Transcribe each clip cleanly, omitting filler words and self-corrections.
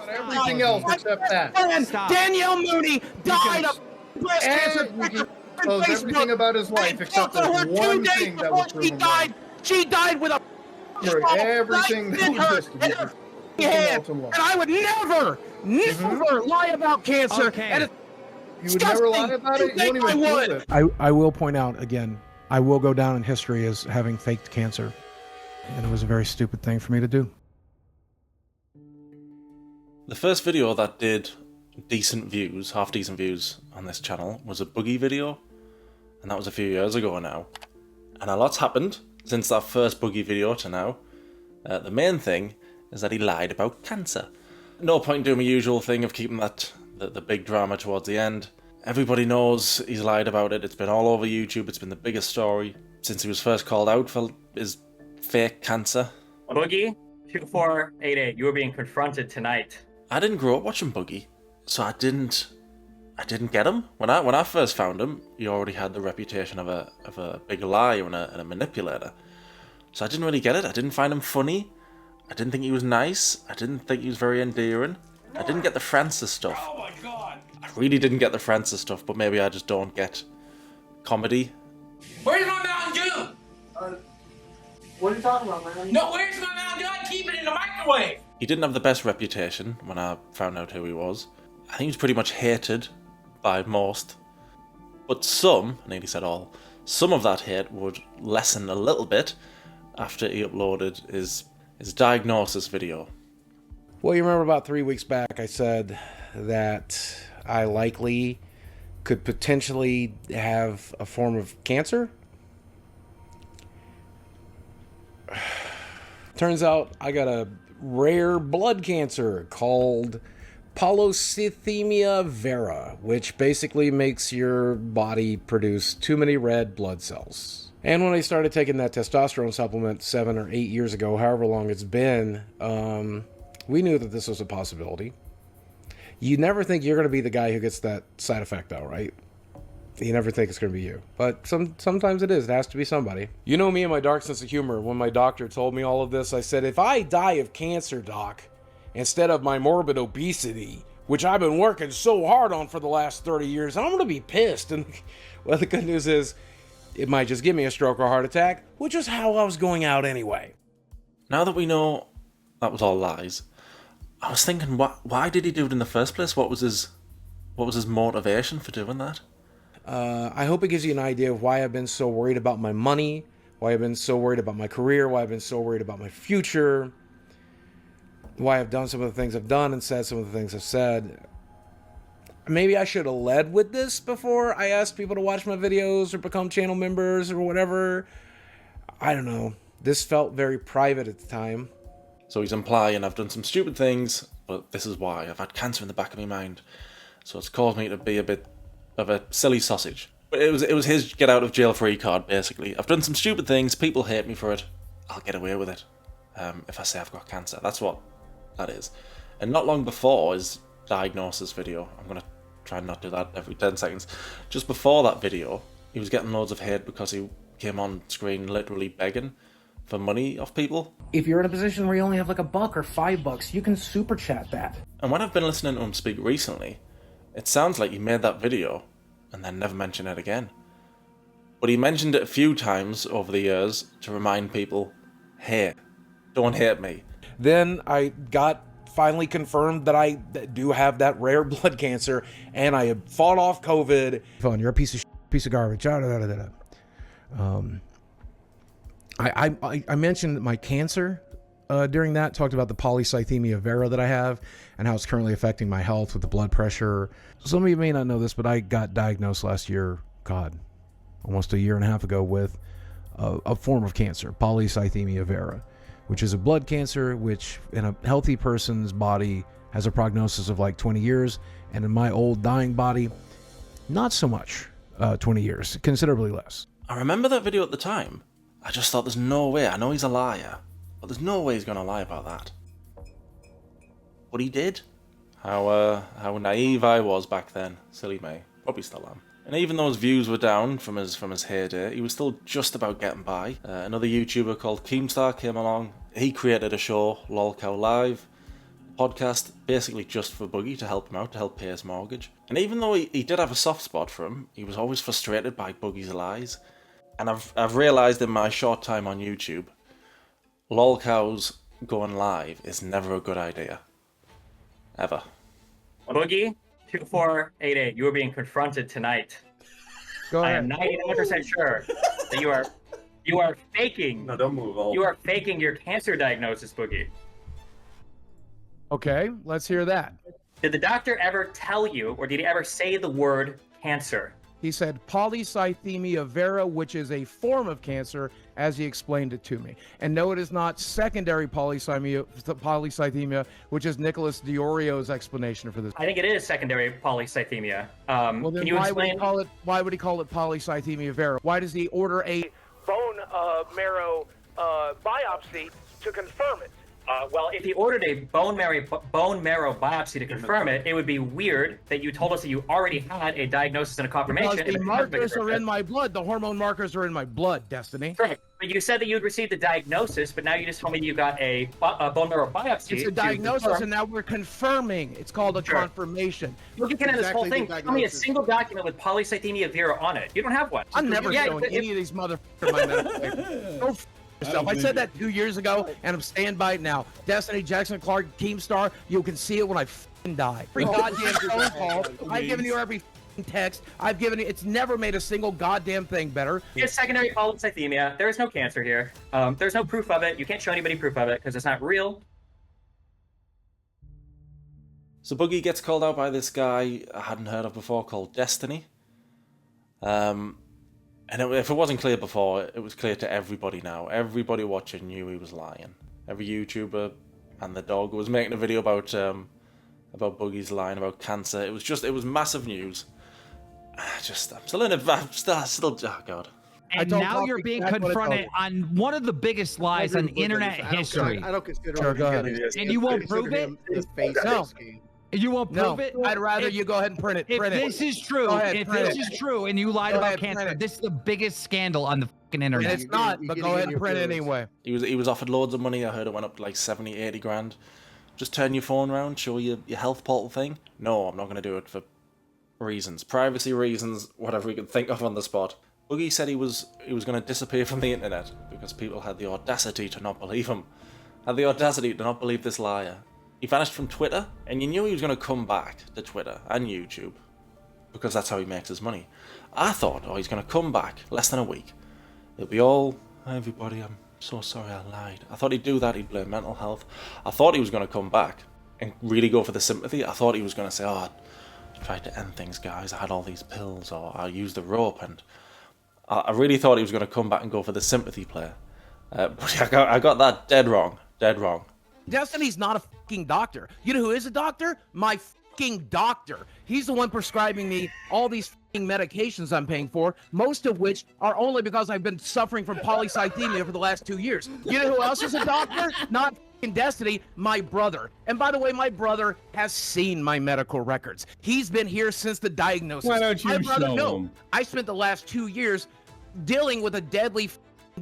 Everything else except that. Stop. Danielle Mooney died of breast cancer. And you can close everything about his life except for one thing that was proven wrong. She died with a Everything that existed. in her head. And I would never lie about cancer. Okay. And You would never lie about it? You won't even do it. I will point out again, I will go down in history as having faked cancer. And it was a very stupid thing for me to do. The first video that did decent views, half decent views on this channel was a Boogie video, and that was a few years ago now. And a lot's happened since that first Boogie video to now. The main thing is that he lied about cancer. No point in doing my usual thing of keeping that the big drama towards the end. Everybody knows he's lied about it. It's been all over YouTube. It's been the biggest story since he was first called out for his fake cancer. Boogie2988, you were being confronted tonight. I didn't grow up watching Boogie, so I didn't get him. When I first found him, he already had the reputation of a big liar and a manipulator. So I didn't really get it. I didn't find him funny. I didn't think he was nice. I didn't think he was very endearing. I didn't get the Francis stuff. Oh my god! I really didn't get the Francis stuff, but maybe I just don't get comedy. Where's my Mountain Dew? what are you talking about, man? No, where's my Mountain Dew? I keep it in the microwave! He didn't have the best reputation when I found out who he was. I think he was pretty much hated by most. But some, I nearly said all, some of that hate would lessen a little bit after he uploaded his diagnosis video. Well, you remember about 3 weeks back, I said that I likely could potentially have a form of cancer. Turns out I got a rare blood cancer called polycythemia vera, which basically makes your body produce too many red blood cells. And when I started taking that testosterone supplement 7 or 8 years ago, however long it's been, we knew that this was a possibility. You never think you're going to be the guy who gets that side effect though, right? You never think it's going to be you. But sometimes it is. It has to be somebody. You know me and my dark sense of humor. When my doctor told me all of this, I said, if I die of cancer, doc, instead of my morbid obesity, which I've been working so hard on for the last 30 years, I'm going to be pissed. And well, the good news is it might just give me a stroke or heart attack, which is how I was going out anyway. Now that we know that was all lies, I was thinking, why did he do it in the first place? What was his motivation for doing that? I hope it gives you an idea of why I've been so worried about my money, why I've been so worried about my career, why I've been so worried about my future, why I've done some of the things I've done and said some of the things I've said. Maybe I should have led with this before I asked people to watch my videos or become channel members or whatever. I don't know. This felt very private at the time. So he's implying I've done some stupid things, but this is why. I've had cancer in the back of my mind. So it's caused me to be a bit of a silly sausage. But it was his get out of jail free card, basically. I've done some stupid things, people hate me for it. I'll get away with it. If I say I've got cancer. That's what that is. And not long before his diagnosis video, I'm going to try and not do that every 10 seconds. Just before that video, he was getting loads of hate because he came on screen literally begging for money off people. If you're in a position where you only have like $1 or $5, you can super chat that. And when I've been listening to him speak recently, it sounds like he made that video and then never mentioned it again. But he mentioned it a few times over the years to remind people, hey, don't hate me. Then I got finally confirmed that I do have that rare blood cancer, and I have fought off COVID. Fun, you're a piece of garbage. I mentioned my cancer during that, talked about the polycythemia vera that I have and how it's currently affecting my health with the blood pressure. Some of you may not know this, but I got diagnosed last year, almost a year and a half ago, with a form of cancer, polycythemia vera, which is a blood cancer, which in a healthy person's body has a prognosis of like 20 years. And in my old dying body, not so much 20 years, considerably less. I remember that video at the time. I just thought there's no way. I know he's a liar, but there's no way he's going to lie about that. But he did. How naive I was back then. Silly me. Probably still am. And even though his views were down from his heyday, he was still just about getting by. Another YouTuber called Keemstar came along. He created a show, Lolcow Live. podcast basically just for Boogie, to help him out, to help pay his mortgage. And even though he did have a soft spot for him, he was always frustrated by Boogie's lies. And I've realised in my short time on YouTube, Lolcow's going live is never a good idea. Ever. Boogie2988, you are being confronted tonight. Go I ahead. am 99% sure that you are faking. No, don't move. You are faking your cancer diagnosis, Boogie. Okay, let's hear that. Did the doctor ever tell you, or did he ever say the word cancer? He said polycythemia vera, which is a form of cancer, as he explained it to me. And no, it is not secondary polycythemia, which is Nicholas Diorio's explanation for this. I think it is secondary polycythemia. Well, then Can you why explain? would he call it polycythemia vera? Why does he order a bone marrow biopsy to confirm it? Well, if he ordered a bone marrow biopsy to confirm it, it would be weird that you told us that you already had a diagnosis and a confirmation. Because the markers are in my blood. The hormone markers are in my blood, Destiny. Perfect. But you said that you'd received the diagnosis, but now you just told me you got a bone marrow biopsy. It's a diagnosis, and now we're confirming. It's called a confirmation. Look at this whole thing. Tell me a single document with polycythemia vera on it. You don't have one. I'm never showing any of these motherfuckers my medical papers. Go f yourself. I said that 2 years ago, and I'm staying by it now. Destiny, Jackson Clark, Keemstar, you can see it when I f***ing die. Every goddamn phone call, I've given you every f***ing text, I've given you, it's never made a single goddamn thing better. It's secondary polycythemia. There is no cancer here. There's no proof of it. You can't show anybody proof of it because it's not real. So Boogie gets called out by this guy I hadn't heard of before called Destiny. And if it wasn't clear before, it was clear to everybody now. Everybody watching knew he was lying. Every YouTuber and the dog was making a video about Boogie's lying about cancer. It was massive news. I'm still in it. Oh God. And now you're being confronted on one of the biggest lies on internet history. I don't consider Sure, him go to ahead. be good. And you won't prove it? His face No. is game. You won't No, prove it? I'd rather you go ahead and print it. If Print it. this is true, Go ahead, if print this it. is true and you lied Go about ahead, print cancer, it. this is the biggest scandal on the fucking And internet. it's not, you're but getting go ahead in and your print it feelings. anyway. He was offered loads of money. I heard it went up to like 70, 80 grand. Just turn your phone around, show your health portal thing. No, I'm not going to do it for reasons. Privacy reasons, whatever we could think of on the spot. Boogie said he was going to disappear from the internet because people had the audacity to not believe him. Had the audacity to not believe this liar. He vanished from Twitter, and you knew he was going to come back to Twitter and YouTube because that's how he makes his money. I thought, he's going to come back less than a week. It'll be all, "Hi everybody, I'm so sorry I lied." I thought he'd do that, he'd blame mental health. I thought he was going to come back and really go for the sympathy. I thought he was going to say, I tried to end things, guys. I had all these pills, or I used the rope, and I really thought he was going to come back and go for the sympathy play. But I got that dead wrong. Dead wrong. Destiny's not a fucking doctor. You know who is a doctor? My fucking doctor. He's the one prescribing me all these fucking medications I'm paying for, most of which are only because I've been suffering from polycythemia for the last 2 years. You know who else is a doctor? Not fucking Destiny, my brother. And by the way, my brother has seen my medical records. He's been here since the diagnosis. Why don't you my brother, show no, him? I spent the last 2 years dealing with a deadly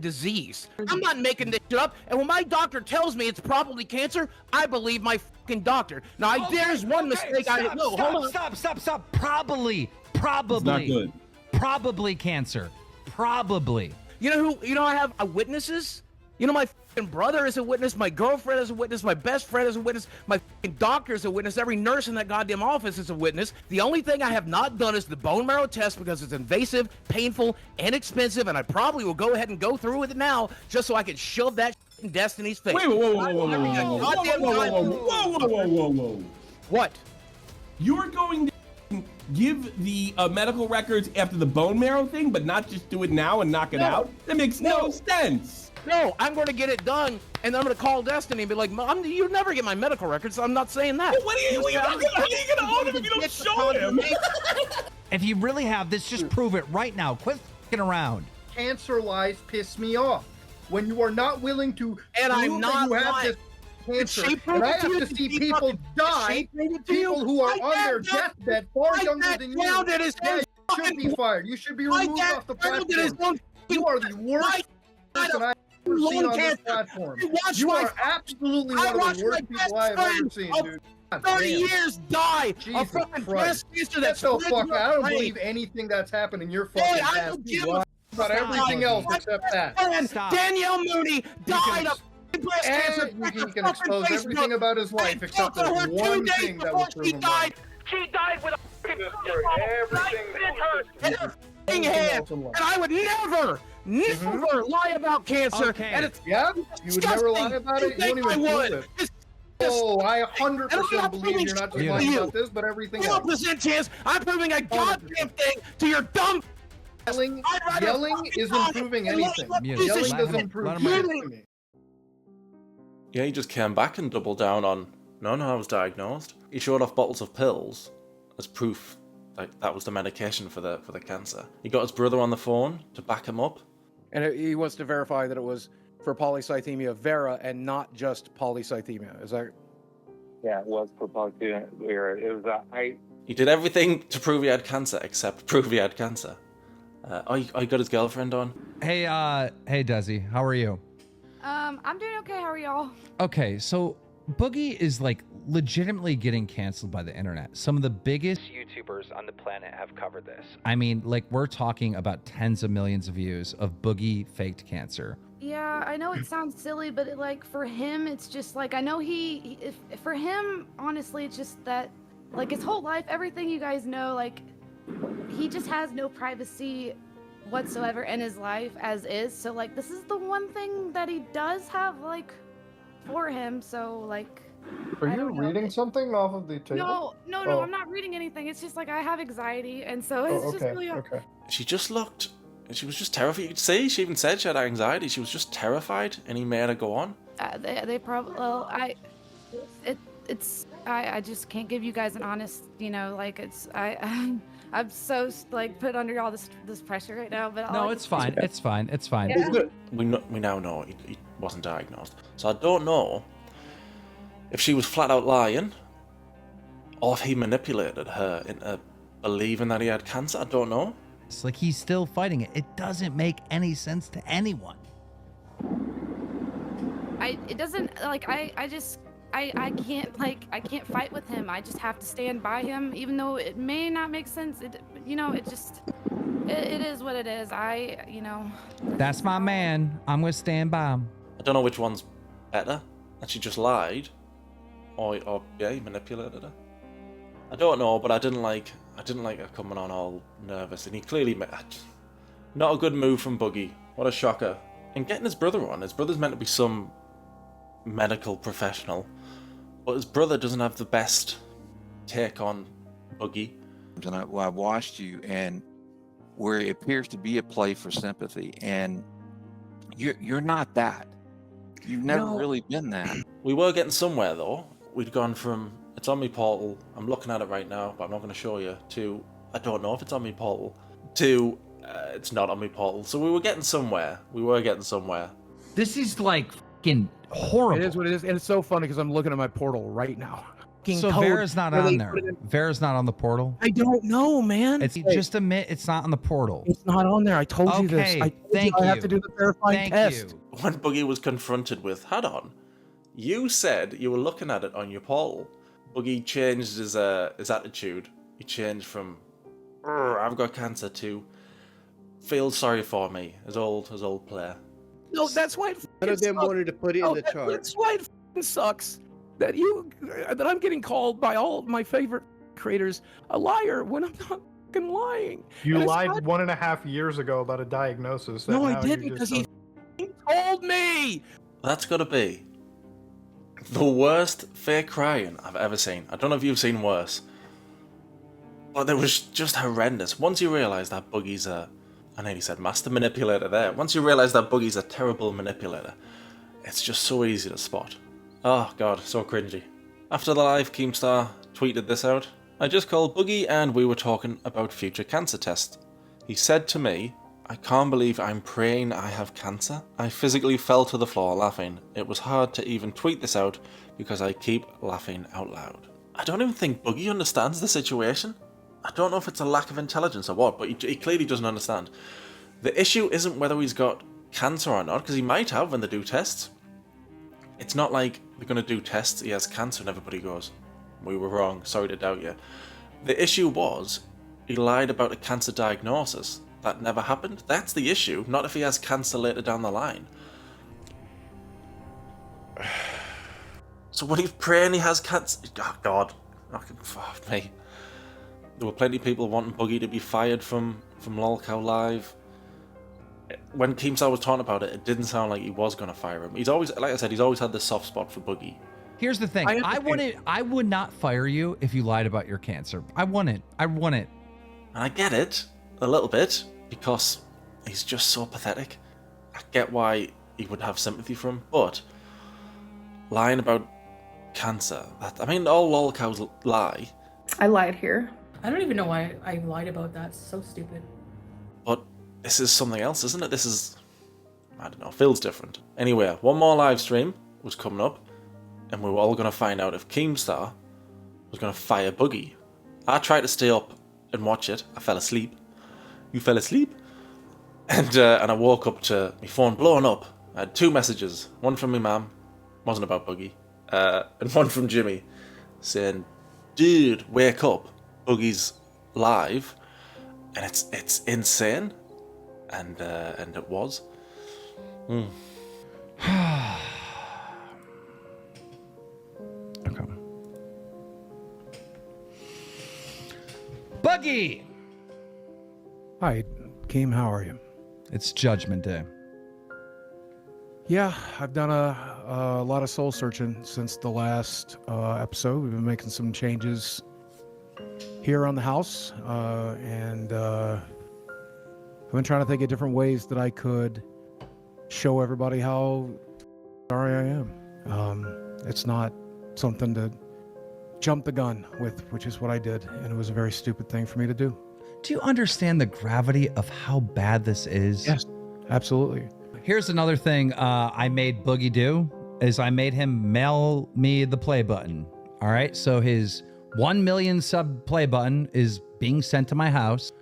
disease. I'm not making this shit up, and when my doctor tells me it's probably cancer, I believe my fucking doctor. Now, there's one mistake I didn't know. Hold on. Stop. Probably. It's not good. Probably cancer. Probably. You know I have witnesses? You know, my fucking brother is a witness, my girlfriend is a witness, my best friend is a witness, my fucking doctor is a witness, every nurse in that goddamn office is a witness. The only thing I have not done is the bone marrow test because it's invasive, painful, and expensive, and I probably will go ahead and go through with it now just so I can shove that in Destiny's face. Wait, whoa. What? You're going to give the medical records after the bone marrow thing, but not just do it now and knock it out? That makes no sense. No, I'm going to get it done, and I'm going to call Destiny and be like, "Mom, you'll never get my medical records." I'm not saying that. Well, how are you going to own him if you don't show him? If you really have this, just prove it right now. Quit f***ing around. Cancer lies piss me off. When you are not willing to And I'm prove not that you have lying. this cancer, She proved and I it to have you. to see She people fucking- die, she proved it to you. people who are My on their dad deathbed far My younger dad than found you. it his Yeah, own you should be fucking- fired. You should be My removed dad off the found it his platform. own You are the worst My- person I ever seen lung on this cancer. platform. I watched You my are absolutely I one of watched the my worst best people I have ever friend seen, of dude. God 30 damn. years die Jesus of fucking Christ. breast cancer Get that's the fuck out. I don't brain. believe anything that's happened in your Hey, fucking I ass. don't You give a lie about everything else My except best that. friend, Stop. Danielle Mooney, died of fucking breast cancer. And Check he her can fucking expose Facebook. everything about his life I except talked to this her 2 one days thing that before would prove she him died. wrong. She died with a fucking everything in her fucking Everything hand. else in life. And I would never lie about cancer. Okay. And it's Yeah? You would never lie disgusting. about it? You don't think I even would. prove it. It's Oh, I And I'm 100% not believe proving you're not shit just to lying you. about this, but everything else. 0% chance I'm proving a goddamn thing to your dumb. Yelling, I'd rather yelling fucking isn't die proving than anything. let Mute. piece of Yelling shit. doesn't Let prove him shit answer. to me. Yeah, he just came back and doubled down on, no, I was diagnosed. He showed off bottles of pills as proof that was the medication for the cancer. He got his brother on the phone to back him up. And he wants to verify that it was for polycythemia vera and not just polycythemia. Is that? Yeah, it was for polycythemia. It was He did everything to prove he had cancer except prove he had cancer. I got his girlfriend on. Hey, Desi, how are you? I'm doing okay. How are y'all? Okay, so Boogie is like legitimately getting canceled by the internet. Some of the biggest YouTubers on the planet have covered this. I mean, like we're talking about tens of millions of views of Boogie faked cancer. Yeah, I know it sounds silly, but like for him, it's just like I know for him, honestly, it's just that like his whole life, everything you guys know, like he just has no privacy whatsoever in his life as is. So like this is the one thing that he does have like for him. So like. Are I you don't know. reading something off of the table? No, Oh. I'm not reading anything. It's just like I have anxiety, and so it's Oh, just okay, really. okay. She just looked, she was just terrified. You could see, she even said she had anxiety. She was just terrified, and he made her go on. They probably. Well, I just can't give you guys an honest. You know, like I'm so like put under all this pressure right now. But No, it's fine. It's fine. It's fine. Yeah. We now know he wasn't diagnosed. So I don't know if she was flat out lying, or if he manipulated her into believing that he had cancer. I don't know. It's like he's still fighting it. It doesn't make any sense to anyone. It doesn't like I can't fight with him. I just have to stand by him, even though it may not make sense. It is what it is. That's my man. I'm gonna stand by him. I don't know which one's better. And she just lied, or he manipulated her. I don't know, but I didn't like her coming on all nervous, and he clearly not a good move from Boogie. What a shocker! And getting his brother on. His brother's meant to be some medical professional, but his brother doesn't have the best take on Boogie. And I watched you, and where it appears to be a play for sympathy, and you're not that. You've never really been that. We were getting somewhere though. We'd gone from it's on me portal, I'm looking at it right now, but I'm not going to show you, to I don't know if it's on me portal, to it's not on me portal. So we were getting somewhere. This is like fucking horrible. It is what it is, and it's so funny because I'm looking at my portal right now. So Vera's not on there. Vera's not on the portal. I don't know, man. It's just admit it's not on the portal. It's not on there. I told you this. I told you I have to do the verifying test. When Boogie was confronted with, hold on, you said you were looking at it on your portal. Boogie changed his attitude. He changed from I've got cancer to feel sorry for me, his old player. No, that's why None of them wanted to put it in the chart. That's why it fucking sucks that I'm getting called by all of my favorite creators a liar when I'm not fucking lying. You And it's lied not- 1.5 years ago about a diagnosis. That No, now I didn't, you because just he told me. That's gotta be the worst fake crying I've ever seen. I don't know if you've seen worse, but it was just horrendous. Once you realise that Boogie's I nearly said master manipulator there. Once you realise that Boogie's a terrible manipulator, it's just so easy to spot. Oh god, so cringy. After the live, Keemstar tweeted this out. I just called Boogie and we were talking about future cancer tests. He said to me, I can't believe I'm praying I have cancer. I physically fell to the floor laughing. It was hard to even tweet this out because I keep laughing out loud. I don't even think Boogie understands the situation. I don't know if it's a lack of intelligence or what, but he clearly doesn't understand. The issue isn't whether he's got cancer or not, because he might have when they do tests. It's not like they're going to do tests, he has cancer, and everybody goes, we were wrong, sorry to doubt you. The issue was, he lied about a cancer diagnosis. That never happened. That's the issue, not if he has cancer later down the line. So what he's praying he has cancer? Oh God, fuck me. There were plenty of people wanting Boogie to be fired from Lolcow Live. When Keemstar was talking about it, it didn't sound like he was going to fire him. He's always, like I said, he's always had this soft spot for Boogie. Here's the thing. I would not fire you if you lied about your cancer. I wouldn't. And I get it a little bit because he's just so pathetic. I get why he would have sympathy for him, but lying about cancer, I mean, all lolcows lie. I lied here. I don't even know why I lied about that. It's so stupid. But this is something else, isn't it? This is, I don't know, feels different. Anyway, one more live stream was coming up, and we were all going to find out if Keemstar was going to fire Boogie. I tried to stay up and watch it. I fell asleep. You fell asleep? And I woke up to my phone blowing up. I had 2 messages. One from my mum, wasn't about Boogie, and one from Jimmy, saying, "Dude, wake up! Boogie's live," and it's insane, and it was. Okay. Boogie! Hi, Keem, how are you? It's Judgment Day. Yeah, I've done a lot of soul searching since the last episode. We've been making some changes here on the house, and I've been trying to think of different ways that I could show everybody how sorry I am. It's not something to jump the gun with, which is what I did, and it was a very stupid thing for me to do. Do you understand the gravity of how bad this is? Yes, absolutely. Here's another thing I made Boogie do, is I made him mail me the play button. All right, so his 1 million sub play button is being sent to my house,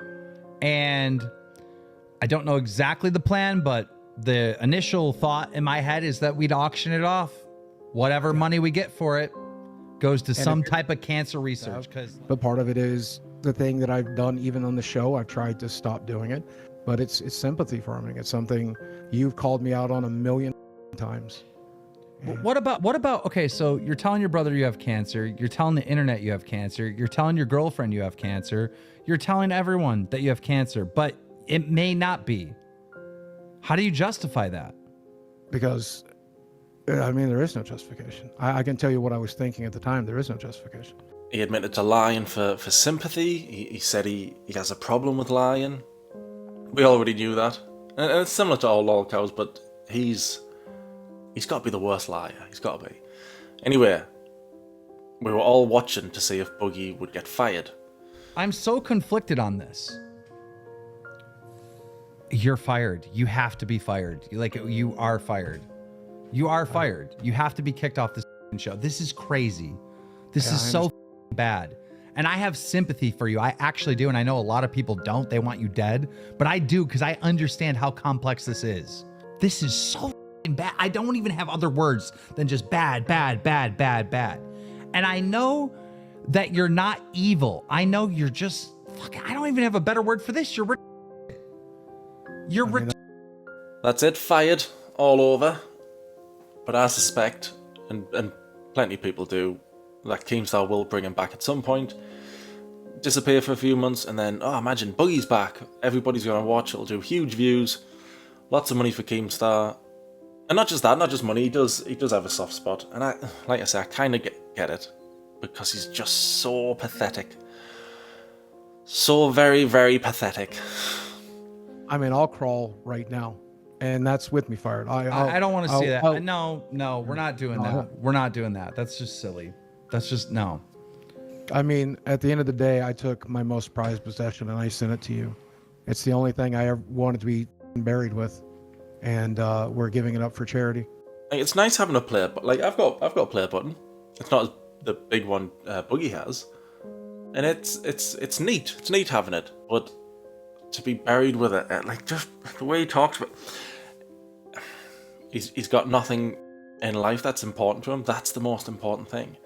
and I don't know exactly the plan, but the initial thought in my head is that we'd auction it off. Whatever money we get for it goes to some type of cancer research. But part of it is the thing that I've done even on the show. I've tried to stop doing it, but it's sympathy farming. It's something you've called me out on 1 million times. What about, okay, so you're telling your brother you have cancer, you're telling the internet you have cancer, you're telling your girlfriend you have cancer, you're telling everyone that you have cancer, but it may not be. How do you justify that? Because, I mean, there is no justification. I can tell you what I was thinking at the time. There is no justification. He admitted to lying for sympathy. He said he has a problem with lying. We already knew that. And it's similar to all lolcows, but he's got to be the worst liar. He's got to be. Anyway, we were all watching to see if Boogie would get fired. I'm so conflicted on this. You're fired. You have to be fired. You are fired. You are fired. You have to be kicked off this show. This is crazy. This is so bad. And I have sympathy for you. I actually do. And I know a lot of people don't. They want you dead. But I do, because I understand how complex this is. This is so bad. I don't even have other words than just bad, bad, bad, bad, bad. And I know that you're not evil. I know you're just, I don't even have a better word for this. You're That's it, fired, all over. But I suspect, and plenty of people do, that Keemstar will bring him back at some point, disappear for a few months, and then, oh, imagine Boogie's back. Everybody's going to watch, it'll do huge views, lots of money for Keemstar. And not just that, not just money, he does have a soft spot. And like I say, I kind of get it, because he's just so pathetic. So very, very pathetic. I mean, I'll crawl right now, and that's with me fired. I don't want to see that. No, we're not doing that. We're not doing that. That's just silly. That's just, no. I mean, at the end of the day, I took my most prized possession and I sent it to you. It's the only thing I ever wanted to be buried with, and we're giving it up for charity. It's nice having a player, but like I've got a player button. It's not the big one Boogie has, and it's neat. It's neat having it, but to be buried with it, like just the way he talks about, he's got nothing in life that's important to him. That's the most important thing.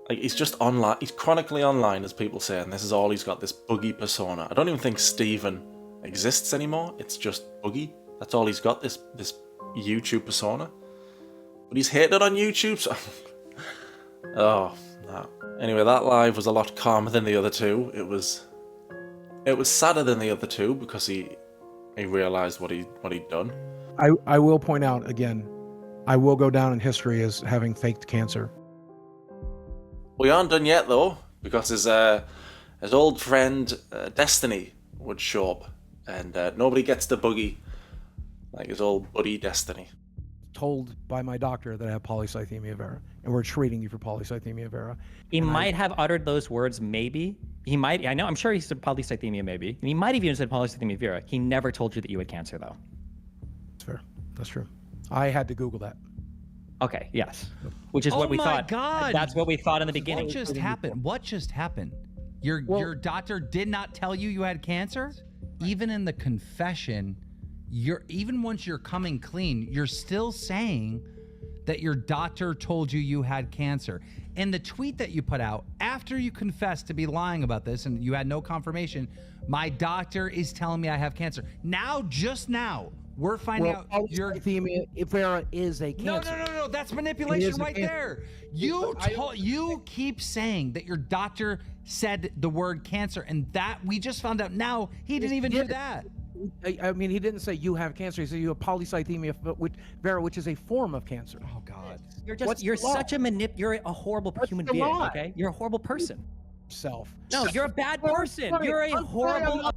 Like, he's just online. He's chronically online, as people say, and this is all he's got, this Boogie persona. I don't even think Steven exists anymore. It's just Boogie. That's all he's got, this YouTube persona. But he's hated on YouTube, so... Oh, no. Anyway, that live was a lot calmer than the other two. It was sadder than the other two, because he realised what he'd done. I will point out, again, I will go down in history as having faked cancer. We aren't done yet, though, because his old friend Destiny would show up, and nobody gets the Boogie like his old buddy Destiny. Told by my doctor that I have polycythemia vera, and we're treating you for polycythemia vera. He might have uttered those words, maybe. He might, I'm sure he said polycythemia, maybe. And he might have even said polycythemia vera. He never told you that you had cancer, though. That's fair. That's true. I had to Google that. Okay, yes. Which is what we thought. God. That's what we thought in the beginning. What just happened? What just happened? Your doctor did not tell you you had cancer? Even in the confession, even once you're coming clean, you're still saying that your doctor told you you had cancer. In the tweet that you put out, after you confessed to be lying about this and you had no confirmation, my doctor is telling me I have cancer. Now, just now, we're finding out your polycythemia vera is a cancer. No. That's manipulation right there. You keep saying that your doctor said the word cancer, and that we just found out now he didn't even do that. I mean, he didn't say you have cancer. He said you have polycythemia vera, which is a form of cancer. Oh God. You're such a you're a horrible human being. Okay, you're a horrible person. No, you're a bad person. You're a horrible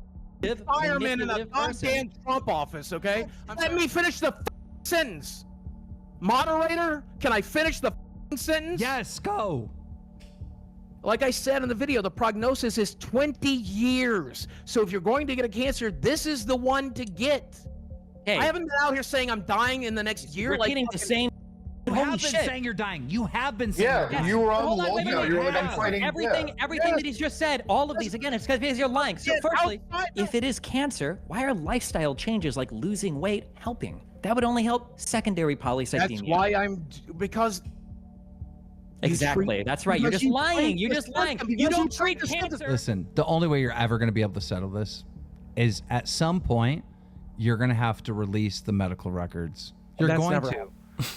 fireman in a goddamn Trump office. Okay, let me finish the sentence. Moderator, can I finish the sentence? Yes, go. Like I said in the video, the prognosis is 20 years. So if you're going to get a cancer, this is the one to get. Hey, I haven't been out here saying I'm dying in the next year. Repeating the same. You have been saying you're dying. You have been saying you're dying. You were Hold on on, wait, you were like, I'm fighting. Everything that he's just said, all of these, again, it's because you're lying. So firstly, if it is cancer, why are lifestyle changes like losing weight helping? That would only help secondary polycythemia. That's why because... Exactly. That's right. You're just lying. You're just lying. You don't treat cancer. Listen, the only way you're ever going to be able to settle this is at some point you're going to have to release the medical records. You're going to.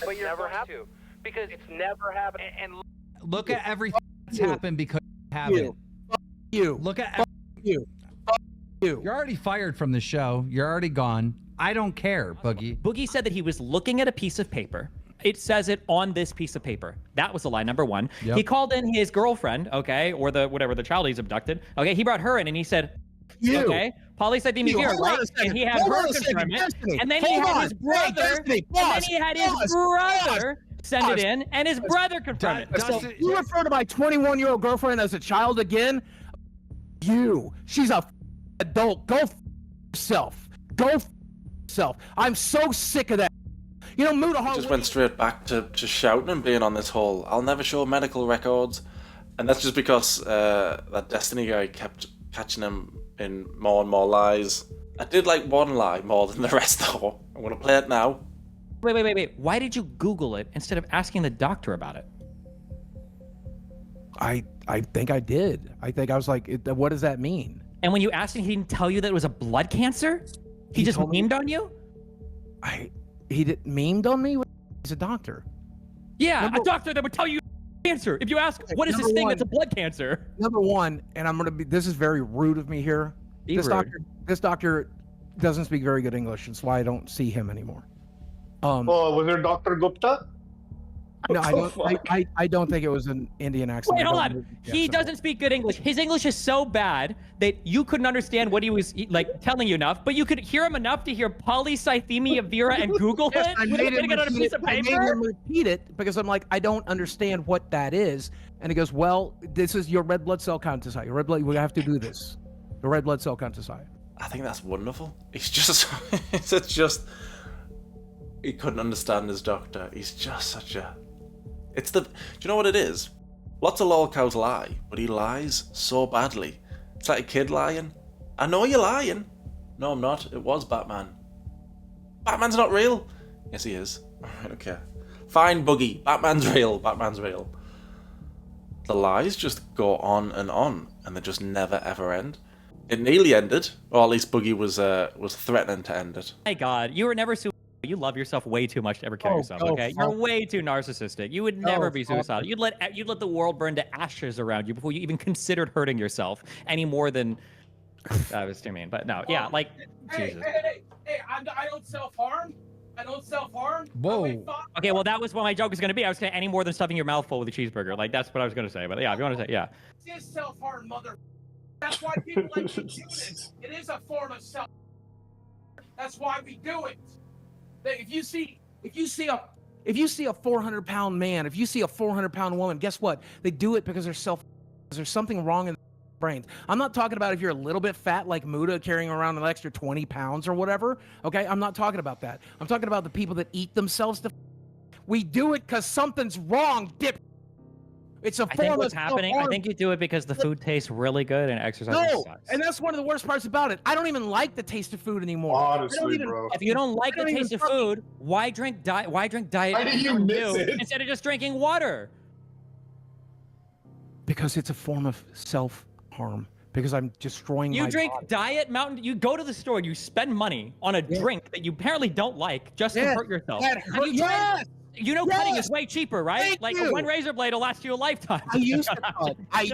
But you're never have to, because it's never happened. And look at everything that's happened because you haven't. You. Look at you. You're already fired from the show. You're already gone. I don't care, Boogie. Boogie said that he was looking at a piece of paper. It says it on this piece of paper. That was a lie, number one. Yep. He called in his girlfriend, okay, or the child he's abducted. Okay, he brought her in and he said, okay, polycythemia vera, right? And he had her confirm it. And then he had his brother, send it in, and his brother confirmed it. So you refer to my 21-year-old girlfriend as a child again? She's a adult. Go yourself. Go yourself. I'm so sick of that. You know, Muda just went straight back to shouting and being on this whole I'll never show medical records, and that's just because that Destiny guy kept catching him in more and more lies. I did like one lie more than the rest though. I'm gonna play it now. Wait. Why did you Google it instead of asking the doctor about it? I think I did. I think I was like, what does that mean? And when you asked him, he didn't tell you that it was a blood cancer? He just memed on you? He did memed on me? He's a doctor. Yeah, a doctor that would tell you cancer. If you ask, what is this thing that's a blood cancer? Number one, and I'm gonna be, this is very rude of me here. This doctor doesn't speak very good English. That's why I don't see him anymore. Was it Dr. Gupta? No, I don't think it was an Indian accent. Wait, hold on. He doesn't speak good English. His English is so bad that you couldn't understand what he was like telling you enough, but you could hear him enough to hear polycythemia vera and Google it. I made him repeat it because I'm like, I don't understand what that is. And he goes, well, this is your red blood cell count is high. Your red blood, we have to do this. The red blood cell count is high. I think that's wonderful. He's just, it's just, he couldn't understand his doctor. He's just such a, do you know what it is? Lots of lolcows lie, but he lies so badly. It's like a kid lying. I know you're lying. No, I'm not. It was Batman. Batman's not real. Yes, he is. Alright, okay. Fine, Boogie. Batman's real. Batman's real. The lies just go on, and they just never ever end. It nearly ended, or at least Boogie was threatening to end it. My God, you were never suicidal. You love yourself way too much to ever kill yourself. Okay, you're way too narcissistic. You would never be suicidal. You'd let the world burn to ashes around you before you even considered hurting yourself any more than. That was too mean, but no, yeah, like Jesus. Hey, I don't self-harm. I don't self-harm. Whoa. Okay, well, that was what my joke was going to be. I was saying any more than stuffing your mouth full with a cheeseburger. Like, that's what I was going to say. But yeah, if you want to say, yeah. It is self-harm, mother. That's why people like you do this. It is a form of self. That's why we do it. If you see a 400-pound man, if you see a 400-pound woman, guess what? They do it because there's something wrong in their brains. I'm not talking about if you're a little bit fat like Muda carrying around an extra 20 pounds or whatever. Okay, I'm not talking about that. I'm talking about the people that eat themselves to. We do it because something's wrong, dip. It's a form I think what's of happening, I think you do it because the food tastes really good and exercise sucks. And that's one of the worst parts about it. I don't even like the taste of food anymore. Honestly, bro. If you don't like the taste of food, why drink diet? Why drink diet Why did you miss it? instead of just drinking water? Because it's a form of self-harm. Because I'm destroying You my drink body. Diet Mountain. You go to the store and you spend money on a drink that you apparently don't like just to hurt yourself. You know, cutting is way cheaper, right? Like one razor blade will last you a lifetime. I used to cut. I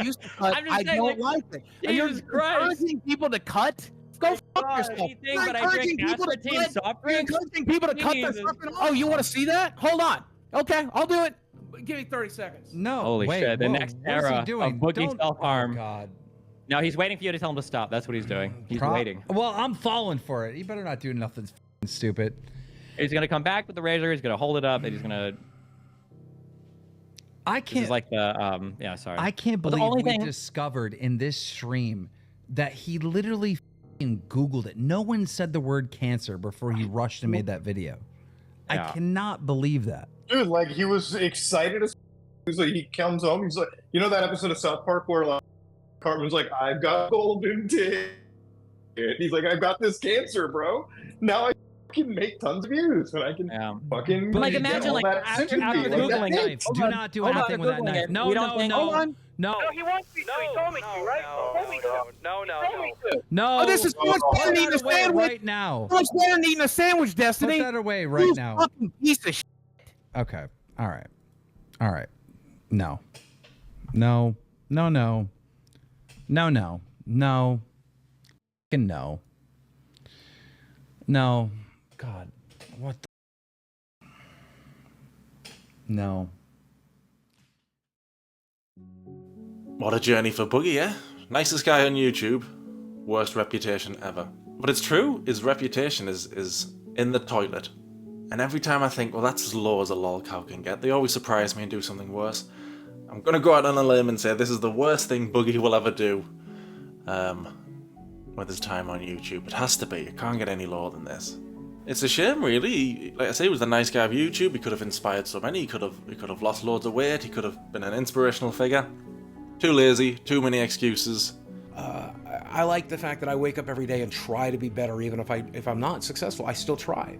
don't like it. And you're encouraging people to cut? Go fuck yourself. Anything, but I drink aspartame soft drinks. You're encouraging people to cut their fucking. Oh, you want to see that? Hold on. Okay, I'll do it. Give me 30 seconds. No. Holy shit! The next era of Boogie self-harm. Oh, God. No, he's waiting for you to tell him to stop. That's what he's doing. He's waiting. Well, I'm falling for it. He better not do nothing stupid. He's gonna come back with the razor. He's gonna hold it up, and he's gonna. I can't. This is like the yeah. Sorry. I can't believe we discovered in this stream that he literally Googled it. No one said the word cancer before he rushed and made that video. Yeah. I cannot believe that. Dude, like he was excited as he's like, he comes home, he's like, you know that episode of South Park where like Cartman's like, I've got golden ticket. He's like, I've got this cancer, bro. Now I can make tons of views and I can fucking But like imagine like after Googling knife. Do not do anything with that knife. No, no. No, he wants me to. He told me to, right? He told me to. No. Oh, this is so much better than eating a sandwich right now. So much better than eating a sandwich, Destiny. Put that away right You now. fucking piece of shit. Okay. All right. All right. No. No. No. No. No. No. No. Fucking no. No. God. What the? No. What a journey for Boogie, eh? Nicest guy on YouTube, worst reputation ever. But it's true, his reputation is in the toilet. And every time I think, well, that's as low as a Lolcow can get, they always surprise me and do something worse. I'm gonna go out on a limb and say this is the worst thing Boogie will ever do with his time on YouTube. It has to be. It can't get any lower than this. It's a shame, really. Like I say, he was the nice guy of YouTube. He could have inspired so many. He could have lost loads of weight. He could have been an inspirational figure. Too lazy. Too many excuses. I like the fact that I wake up every day and try to be better, even if I'm not successful. I still try.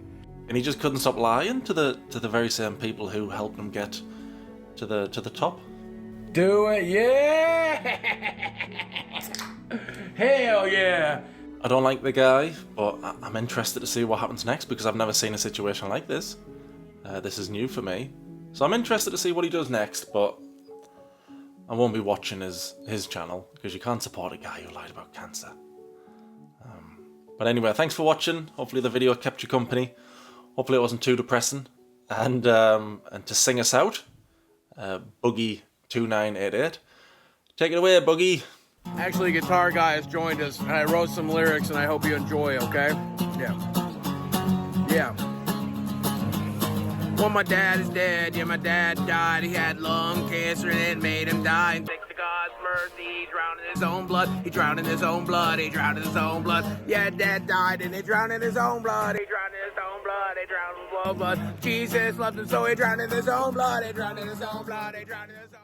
And he just couldn't stop lying to the very same people who helped him get to the top. Do it, yeah! Hell yeah! I don't like the guy, but I'm interested to see what happens next because I've never seen a situation like this. This is new for me. So I'm interested to see what he does next, but I won't be watching his channel because you can't support a guy who lied about cancer. But anyway, thanks for watching. Hopefully the video kept you company. Hopefully it wasn't too depressing. And to sing us out, Boogie2988. Take it away, Boogie. Actually, Guitar Guy has joined us, and I wrote some lyrics, and I hope you enjoy, okay? Yeah. Well, my dad is dead. Yeah, my dad died. He had lung cancer, and it made him die. And thanks to God's mercy, he drowned in his own blood. He drowned in his own blood. He drowned in his own blood. Yeah, dad died, and he drowned in his own blood. He drowned in his own blood. He drowned in his own blood. Jesus loved him, so he drowned in his own blood. He drowned in his own blood. He drowned in his own blood.